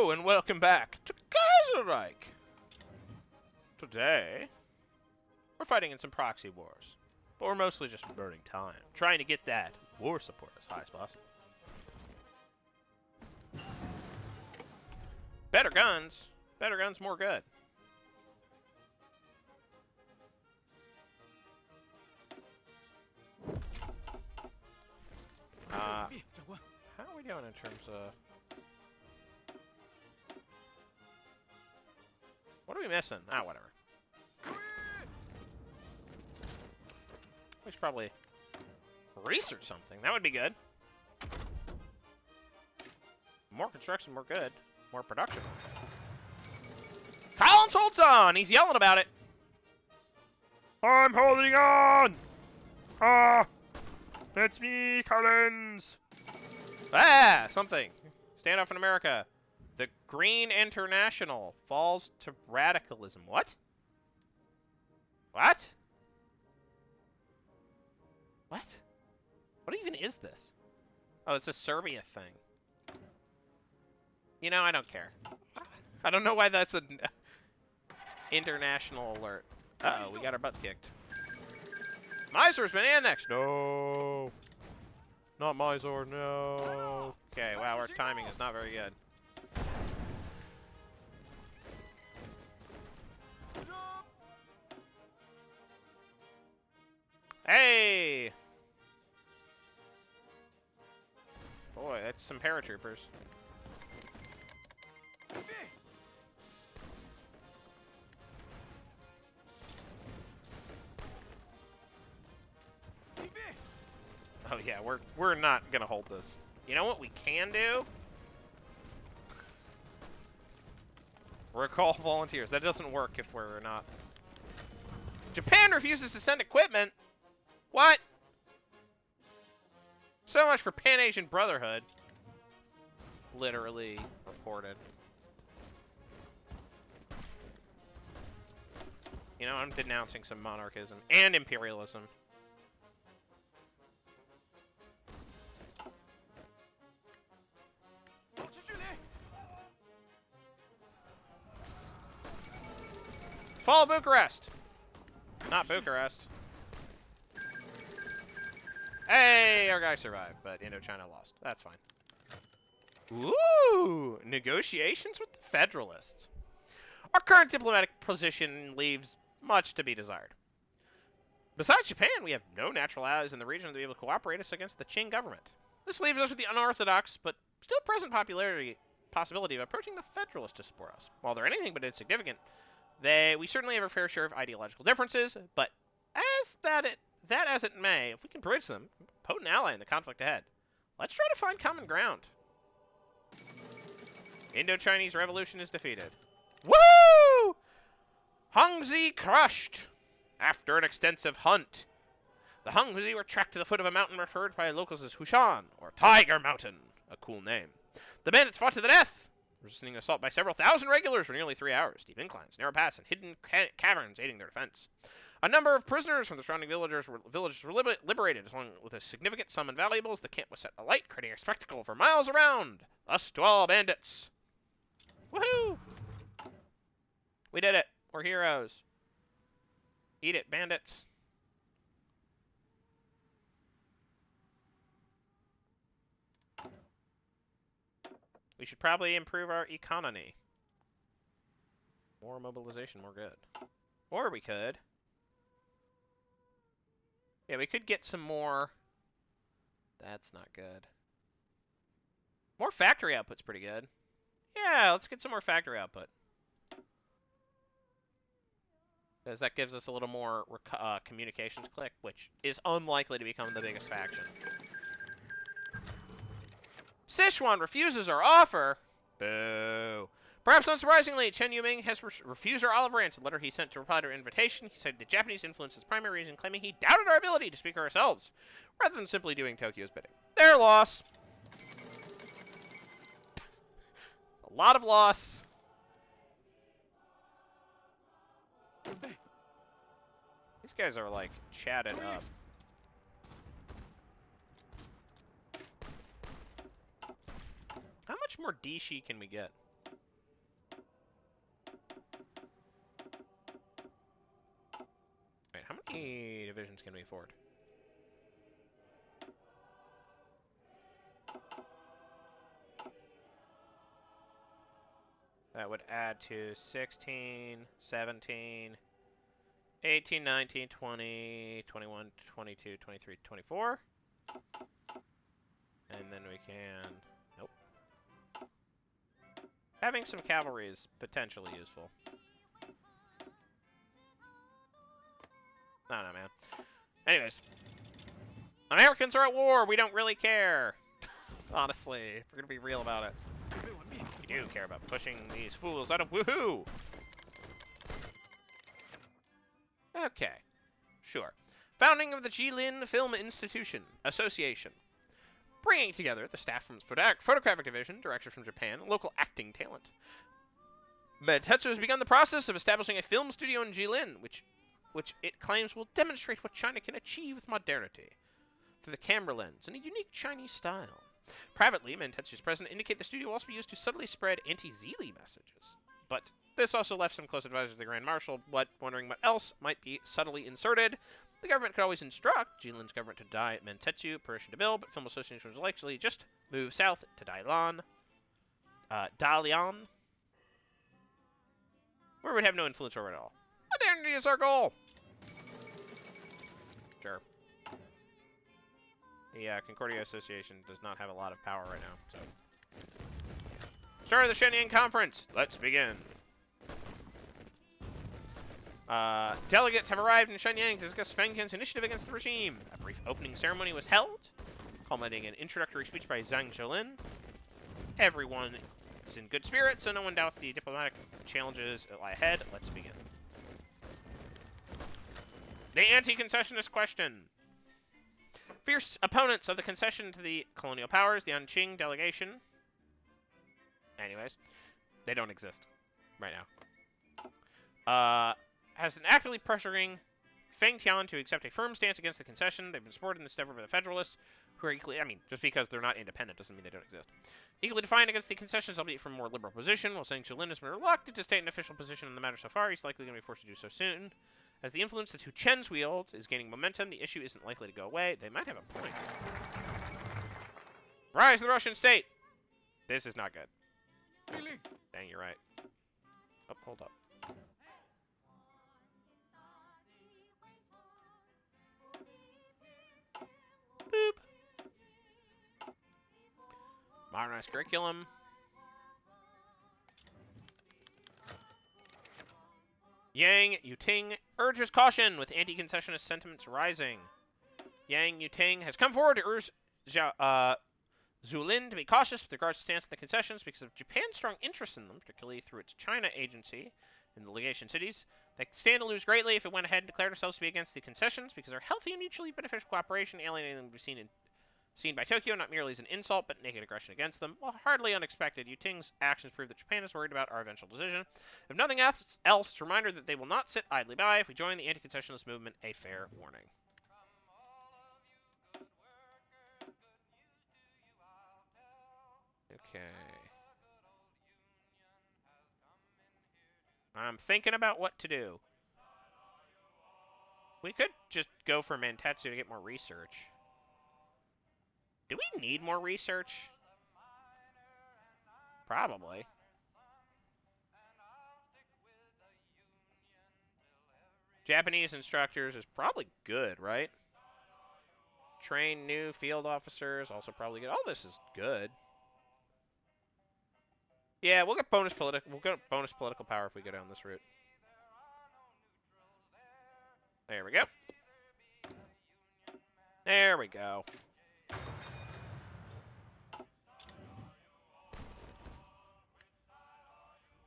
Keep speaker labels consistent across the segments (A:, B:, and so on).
A: Hello and welcome back to Kaiserreich. Today, we're fighting in some proxy wars, but we're mostly just burning time, trying to get that war support as high as possible. Better guns, more good. How are we doing in terms of... What are we missing? Ah, whatever. We should probably research something. That would be good. More construction, more good. More production. Collins holds on! He's yelling about it! I'm holding on! Ah! That's me, Collins! Ah! Something. Stand up in America. The Green International falls to radicalism. What? What? What? What even is this? Oh, it's a Serbia thing. You know, I don't care. I don't know why that's an international alert. Uh-oh, we got our butt kicked. Mysor's been annexed. No. Not Mysore, no. Okay, wow, our timing is not very good. Hey! Boy, that's some paratroopers. Oh yeah, we're not gonna hold this. You know what we can do? Recall volunteers. That doesn't work if we're not. Japan refuses to send equipment. What? So much for Pan-Asian Brotherhood. Literally reported. You know, I'm denouncing some monarchism and imperialism. Fall Bucharest! Not Bucharest. Hey, our guy survived, but Indochina lost. That's fine. Ooh! Negotiations with the Federalists. Our current diplomatic position leaves much to be desired. Besides Japan, we have no natural allies in the region to be able to cooperate us against the Qing government. This leaves us with the unorthodox, but still present possibility of approaching the Federalists to support us. While they're anything but insignificant, we certainly have a fair share of ideological differences, but as it may, if we can bridge them, potent ally in the conflict ahead. Let's try to find common ground. Indo-Chinese revolution is defeated. Woo! Hongzi crushed! After an extensive hunt, the Hongzi were tracked to the foot of a mountain referred by locals as Hushan, or Tiger Mountain, a cool name. The bandits fought to the death, resisting an assault by several thousand regulars for nearly 3 hours. Steep inclines, narrow paths, and hidden caverns aiding their defense. A number of prisoners from the surrounding villages were liberated, along with a significant sum in valuables. The camp was set alight, creating a spectacle for miles around. Thus to all bandits. Woohoo! We did it. We're heroes. Eat it, bandits. We should probably improve our economy. More mobilization, more good. Or we could... Yeah, we could get some more... That's not good. More factory output's pretty good. Yeah, let's get some more factory output. Because that gives us a little more communications clique, which is unlikely to become the biggest faction. Sichuan refuses our offer. Boo. Perhaps unsurprisingly, Chen Yuming has refused our olive branch. A letter he sent to reply to our invitation. He said the Japanese influence is primary reason, claiming he doubted our ability to speak for ourselves, rather than simply doing Tokyo's bidding. Their loss. A lot of loss. These guys are, like, chatted up. How much more Dishi can we get? many divisions can we afford? That would add to 16, 17, 18, 19, 20, 21, 22, 23, 24. And then we can... Nope. Having some cavalry is potentially useful. I don't know, man. Anyways. Americans are at war! We don't really care! Honestly, if we're gonna be real about it. We do care about pushing these fools out of woohoo! Okay. Sure. Founding of the Jilin Film Institution Association. Bringing together the staff from its photographic division, directors from Japan, and local acting talent. Mantetsu has begun the process of establishing a film studio in Jilin, which it claims will demonstrate what China can achieve with modernity through the camera lens in a unique Chinese style. Privately, Mantetsu's president indicated the studio will also be used to subtly spread anti-Zili messages. But this also left some close advisors to the Grand Marshal wondering what else might be subtly inserted. The government could always instruct Jilin's government to deny Mantetsu permission to build, but Film Association was likely just move south to Dalian, where we'd have no influence over it at all. Modernity is our goal! Sure. The Concordia Association does not have a lot of power right now, so... Start of the Shenyang Conference! Let's begin. Delegates have arrived in Shenyang to discuss Fengtian's initiative against the regime. A brief opening ceremony was held, culminating in an introductory speech by Zhang Zhilin. Everyone is in good spirits, so no one doubts the diplomatic challenges that lie ahead. Let's begin. The anti-concessionist question. Fierce opponents of the concession to the colonial powers, the Anqing delegation. Anyways, they don't exist right now. Has been actively pressuring Fengtian to accept a firm stance against the concession. They've been supported in this endeavor by the Federalists, who are equally, just because they're not independent doesn't mean they don't exist. Equally defiant against the concessions, albeit from a more liberal position, while saying Zhilin has been reluctant to state an official position on the matter so far. He's likely going to be forced to do so soon. As the influence the two Chens wield is gaining momentum, the issue isn't likely to go away. They might have a point. Rise of the Russian state! This is not good.
B: Really?
A: Dang, you're right. Oh, hold up. Boop. Modernized curriculum. Yang Yuting urges caution with anti-concessionist sentiments rising. Yang Yuting has come forward to urge Zhilin to be cautious with regards to stance on the concessions because of Japan's strong interest in them, particularly through its China agency in the legation cities. They stand to lose greatly if it went ahead and declared themselves to be against the concessions because their healthy and mutually beneficial cooperation alienating them would be seen by Tokyo not merely as an insult but naked aggression against them. While hardly unexpected, Yuting's actions prove that Japan is worried about our eventual decision. If nothing else, it's a reminder that they will not sit idly by if we join the anti-concessionist movement. A fair warning. Okay. I'm thinking about what to do. We could just go for Mantetsu to get more research. Do we need more research? Probably. Japanese instructors is probably good, right? Train new field officers, also probably good. All this is good. Yeah, we'll get bonus political. We'll get bonus political power if we go down this route. There we go. There we go.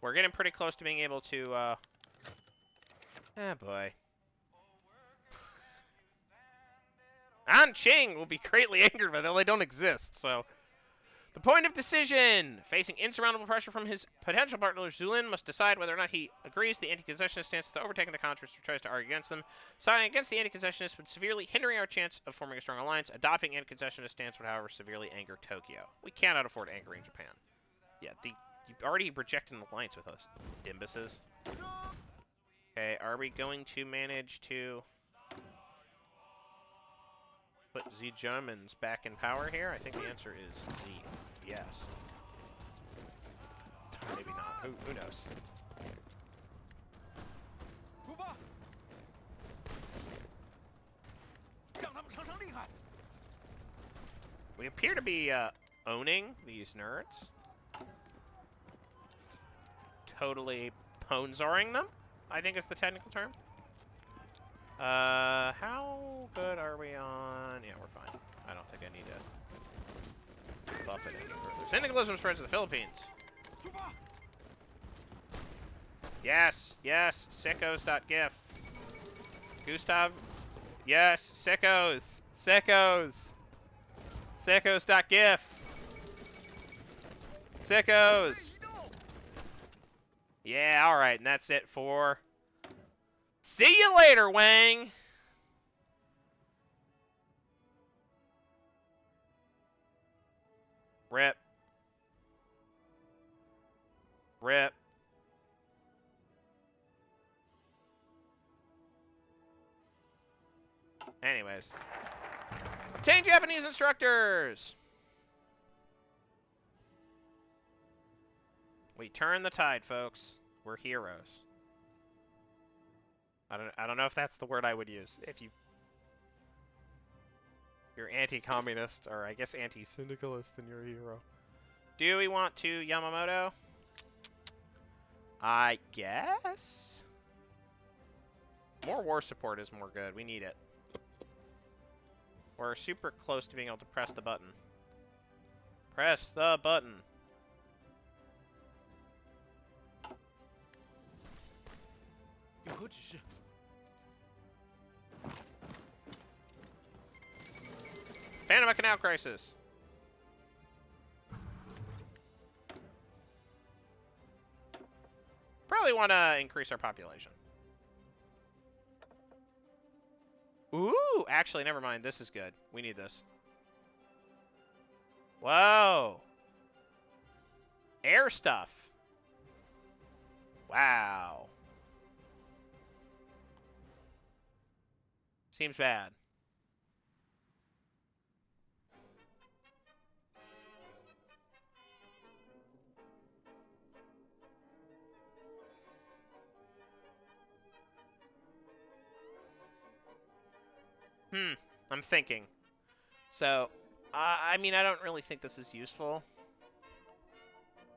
A: We're getting pretty close to being able to, oh boy. Anqing will be greatly angered by them. They don't exist, so. The point of decision! Facing insurmountable pressure from his potential partner, Zhilin must decide whether or not he agrees the anti-concessionist stance to overtaking the contrast or tries to argue against them. Siding against the anti-concessionist would severely hinder our chance of forming a strong alliance. Adopting anti-concessionist stance would, however, severely anger Tokyo. We cannot afford angering Japan. Yeah, you already rejected an alliance with us, dimbuses. Okay, are we going to manage to... put the Germans back in power here? I think the answer is Z. Yes. Maybe not. Who knows? We appear to be owning these nerds. Totally ponzaring them, I think is the technical term. How good are we on? Yeah, we're fine. I don't think I need to buff it any further. Syndicalism spreads to the Philippines. Yes, yes, sickos.gif. Gustav, yes, sickos, sickos. Sickos.gif. Sickos. Yeah, alright, and that's it for... See you later, Wang! Rip. Rip. Anyways. Obtain Japanese instructors! We turn the tide, folks. We're heroes. I don't know if that's the word I would use. If you're anti-communist, or I guess anti-syndicalist, then you're a hero. Do we want to Yamamoto? I guess? More war support is more good. We need it. We're super close to being able to press the button. Press the button. Panama Canal crisis. Probably want to increase our population. Ooh, actually, never mind. This is good. We need this. Whoa. Air stuff. Wow. Seems bad. I'm thinking. So, I mean, I don't really think this is useful.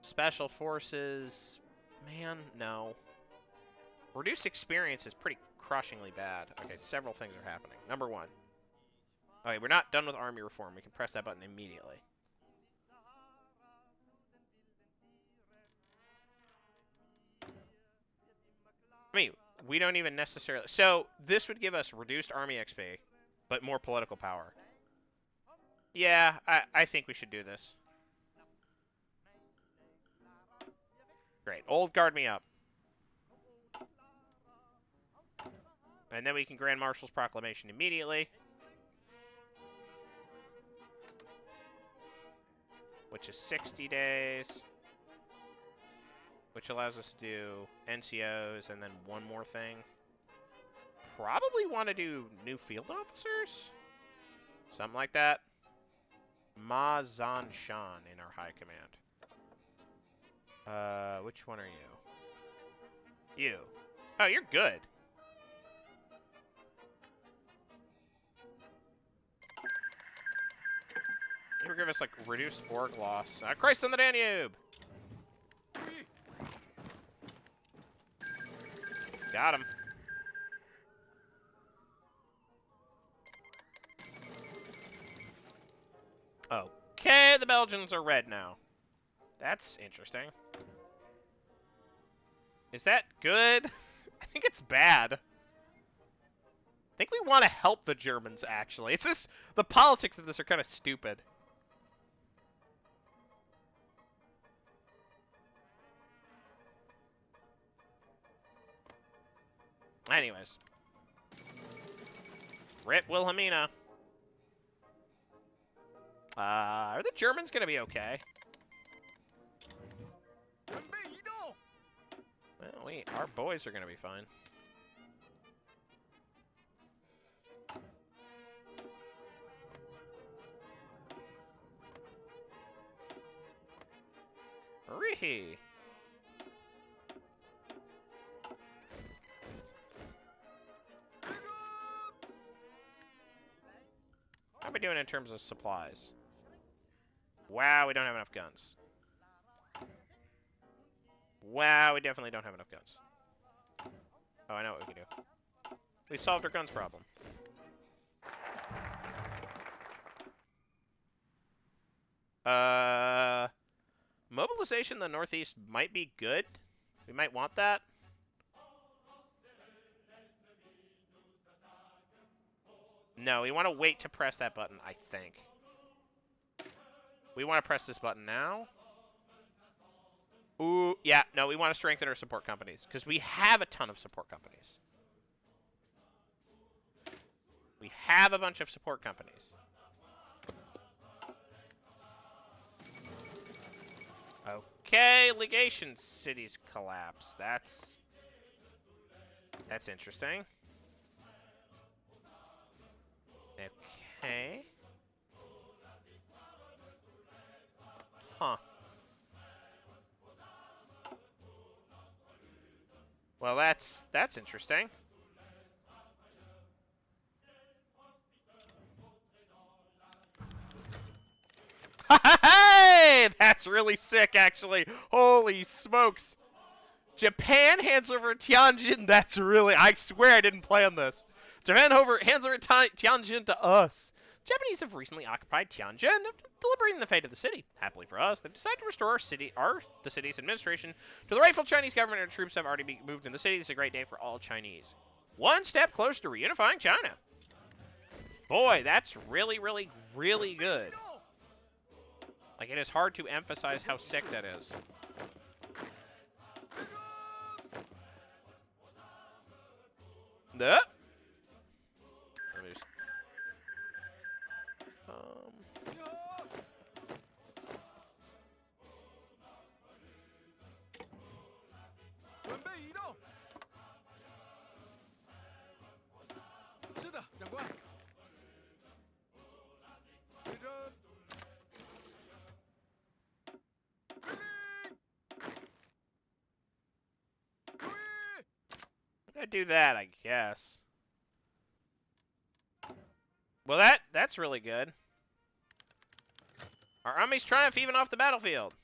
A: Special forces, man, no. Reduced experience is pretty crushingly bad. Okay, several things are happening. Number one. Okay, we're not done with army reform. We can press that button immediately. I mean, we don't even necessarily... So, this would give us reduced army XP, but more political power. Yeah, I think we should do this. Great. Old guard me up. And then we can Grand Marshal's Proclamation immediately. Which is 60 days. Which allows us to do NCOs and then one more thing. Probably want to do new field officers? Something like that. Ma Zan Shan in our high command. Which one are you? You. Oh, you're good. You give us, like, reduced org loss. Christ on the Danube! Got him. Okay, the Belgians are red now. That's interesting. Is that good? I think it's bad. I think we want to help the Germans, actually. It's just, the politics of this are kind of stupid. Anyways. Rip Wilhelmina. Are the Germans gonna be okay? Well, our boys are gonna be fine. Ree. How are we doing in terms of supplies? Wow, we don't have enough guns. Wow, we definitely don't have enough guns. Oh, I know what we can do. We solved our guns problem. Mobilization in the Northeast might be good. We might want that. No, we want to wait to press that button, I think. We want to press this button now. Ooh, yeah, no, we want to strengthen our support companies, because we have a ton of support companies. We have a bunch of support companies. Okay, legation cities collapse. That's interesting. Okay. Huh. Well, that's interesting. Hey, that's really sick, actually. Holy smokes. Japan hands over Tianjin. That's really, I swear I didn't plan this. Japan hands over Tianjin to us. The Japanese have recently occupied Tianjin, deliberating the fate of the city. Happily for us, they've decided to restore the city's administration to the rightful Chinese government, and our troops have already moved in the city. This is a great day for all Chinese. One step closer to reunifying China. Boy, that's really, really, really good. Like, it is hard to emphasize how sick that is. Let me just... I do that, I guess. Well, that's really good. Our armies triumph even off the battlefield.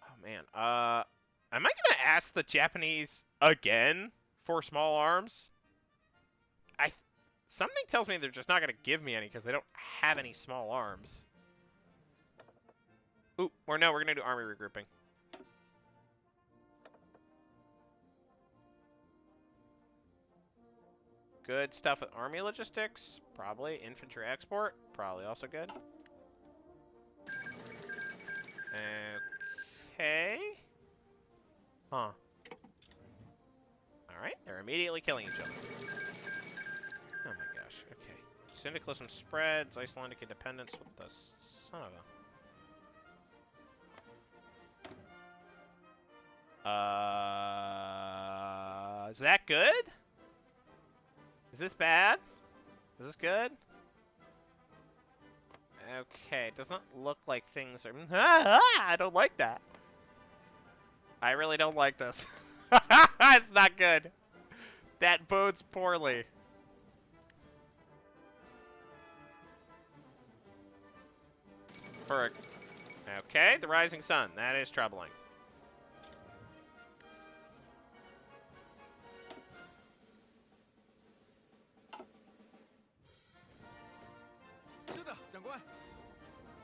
A: Oh man, am I gonna ask the Japanese again for small arms? Something tells me they're just not gonna give me any because they don't have any small arms. Ooh, or no, we're gonna do army regrouping. Good stuff with army logistics, probably. Infantry export, probably also good. Okay. Huh. Alright, they're immediately killing each other. Oh my gosh, okay. Syndicalism spreads, Icelandic independence, what the son of a... is that good? Is this bad? Is this good? Okay, it does not look like things are... I don't like that. I really don't like this. It's not good. That bodes poorly. Okay, the rising sun. That is troubling.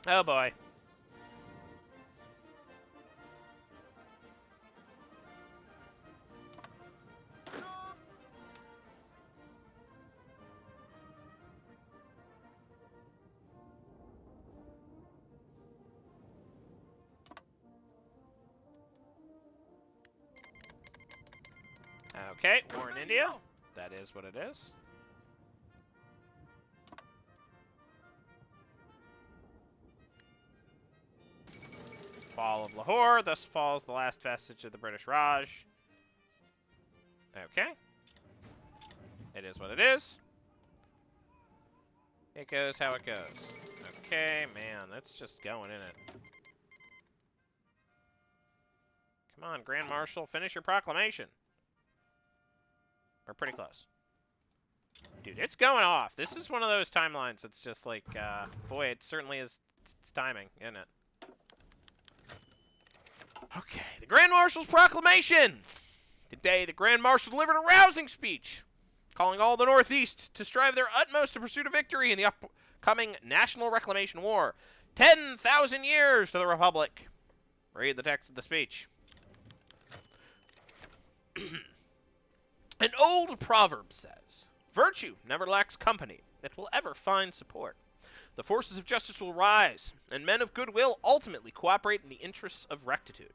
A: Oh boy. Okay, war in India. That is what it is. Fall of Lahore, thus falls the last vestige of the British Raj. Okay. It is what it is. It goes how it goes. Okay, man, that's just going in it. Come on, Grand Marshal, finish your proclamation. We're pretty close. Dude, it's going off. This is one of those timelines that's just like, boy, it certainly is. It's timing, isn't it? Okay, the Grand Marshal's proclamation! Today, the Grand Marshal delivered a rousing speech, calling all the Northeast to strive their utmost to pursue a victory in the upcoming National Reclamation War. 10,000 years to the Republic. Read the text of the speech. An old proverb says, "Virtue never lacks company that will ever find support. The forces of justice will rise, and men of goodwill ultimately cooperate in the interests of rectitude.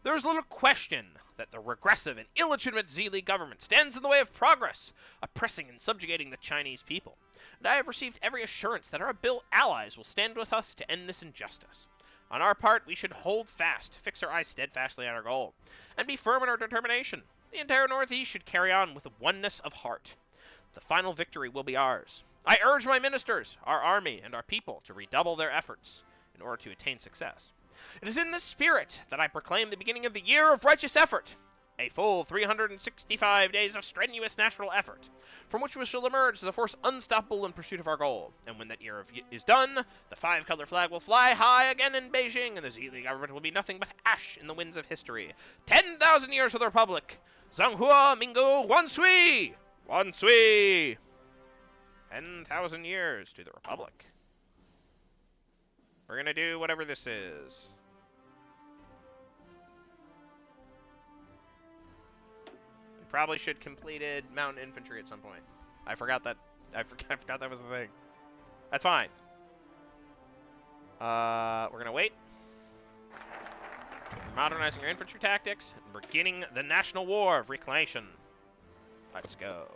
A: There is little question that the regressive and illegitimate Zili government stands in the way of progress, oppressing and subjugating the Chinese people. And I have received every assurance that our allies will stand with us to end this injustice. On our part, we should hold fast, fix our eyes steadfastly on our goal, and be firm in our determination. The entire Northeast should carry on with a oneness of heart. The final victory will be ours. I urge my ministers, our army, and our people to redouble their efforts in order to attain success. It is in this spirit that I proclaim the beginning of the year of righteous effort, a full 365 days of strenuous national effort, from which we shall emerge as a force unstoppable in pursuit of our goal. And when that year is done, the five-color flag will fly high again in Beijing, and the Zili government will be nothing but ash in the winds of history. 10,000 years for the Republic! Zhanghua Mingo Wansui! Wansui! 10,000 years to the Republic. We're gonna do whatever this is. We probably should completed mountain infantry at some point. I forgot that. I forgot that was the thing. That's fine. We're gonna wait. We're modernizing our infantry tactics and beginning the national war of reclamation. Let's go.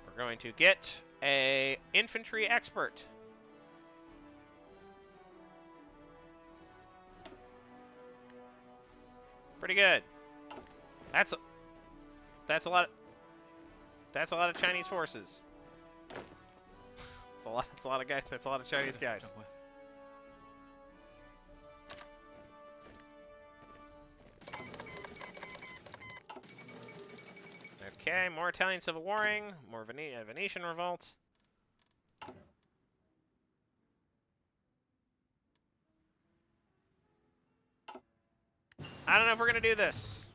A: We're going to get a infantry expert. Pretty good. That's a lot of Chinese forces. That's a lot of guys. That's a lot of Chinese guys. Okay, more Italian civil warring, more Venetian revolt. I don't know if we're gonna do this.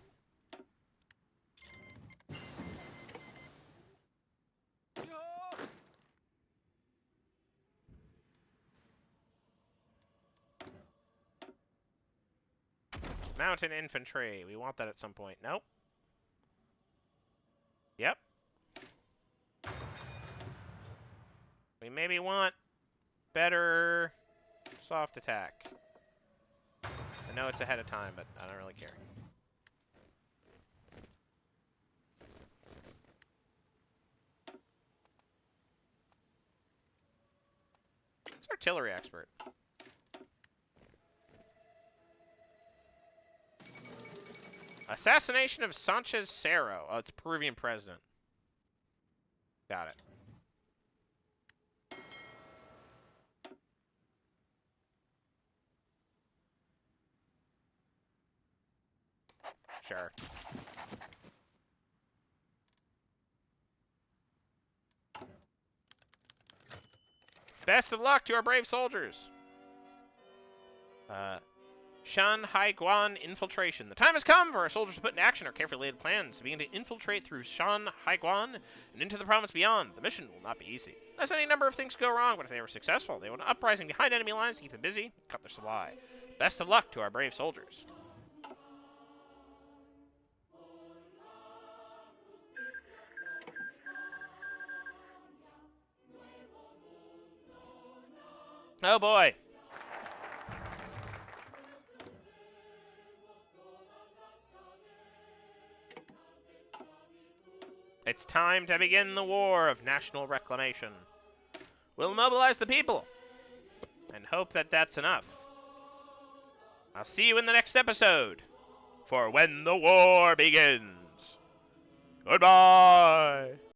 A: Mountain infantry. We want that at some point. Nope. Yep. We maybe want better soft attack. I know it's ahead of time, but I don't really care. It's artillery expert. Assassination of Sanchez Cerro. Oh, it's Peruvian president. Got it. Sure. Best of luck to our brave soldiers. Shan Haiguan infiltration. The time has come for our soldiers to put in action our carefully laid plans to begin to infiltrate through Shan Haiguan and into the province beyond. The mission will not be easy. There's any number of things go wrong, but if they were successful, they would an uprising behind enemy lines to keep them busy, cut their supply. Best of luck to our brave soldiers. Oh boy. It's time to begin the war of national reclamation. We'll mobilize the people and hope that that's enough. I'll see you in the next episode for When the War Begins. Goodbye.